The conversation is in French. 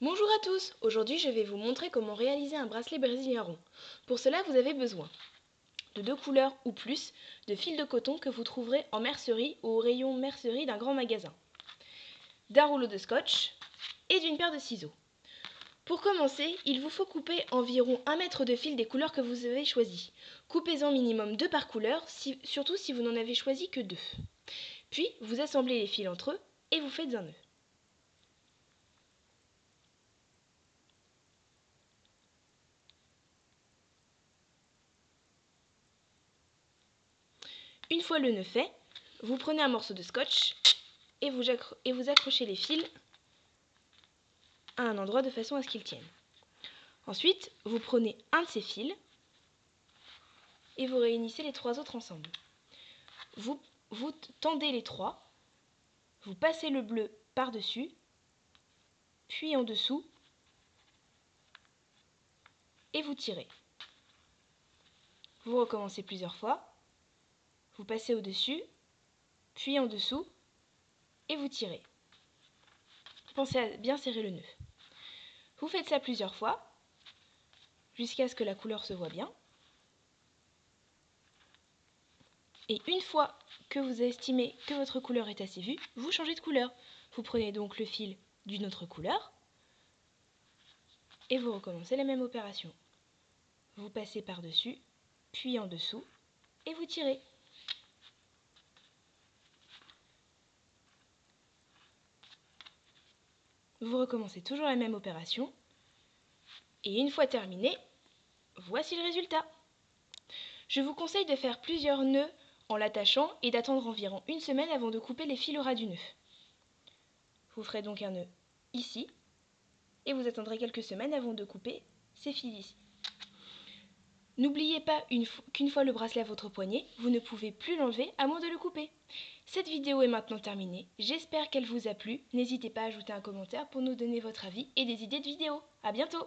Bonjour à tous, aujourd'hui je vais vous montrer comment réaliser un bracelet brésilien rond. Pour cela vous avez besoin de 2 couleurs ou plus, de fil de coton que vous trouverez en mercerie ou au rayon mercerie d'un grand magasin, d'un rouleau de scotch et d'une paire de ciseaux. Pour commencer, il vous faut couper environ 1 mètre de fil des couleurs que vous avez choisies. Coupez-en minimum 2 par couleur, surtout si vous n'en avez choisi que 2. Puis vous assemblez les fils entre eux et vous faites un nœud. Une fois le nœud fait, vous prenez un morceau de scotch et vous accrochez les fils à un endroit de façon à ce qu'ils tiennent. Ensuite, vous prenez un de ces fils et vous réunissez les 3 autres ensemble. Vous tendez les 3, vous passez le bleu par-dessus, puis en dessous, et vous tirez. Vous recommencez plusieurs fois, vous passez au-dessus, puis en dessous, et vous tirez. Pensez à bien serrer le nœud. Vous faites ça plusieurs fois, jusqu'à ce que la couleur se voit bien. Et une fois que vous estimez que votre couleur est assez vue, vous changez de couleur. Vous prenez donc le fil d'une autre couleur et vous recommencez la même opération. Vous passez par-dessus, puis en dessous et vous tirez. Vous recommencez toujours la même opération et une fois terminé, voici le résultat. Je vous conseille de faire plusieurs nœuds en l'attachant et d'attendre environ une semaine avant de couper les fils au ras du nœud. Vous ferez donc un nœud ici et vous attendrez quelques semaines avant de couper ces fils ici. N'oubliez pas qu'une fois le bracelet à votre poignet, vous ne pouvez plus l'enlever à moins de le couper. Cette vidéo est maintenant terminée, j'espère qu'elle vous a plu. N'hésitez pas à ajouter un commentaire pour nous donner votre avis et des idées de vidéos. A bientôt!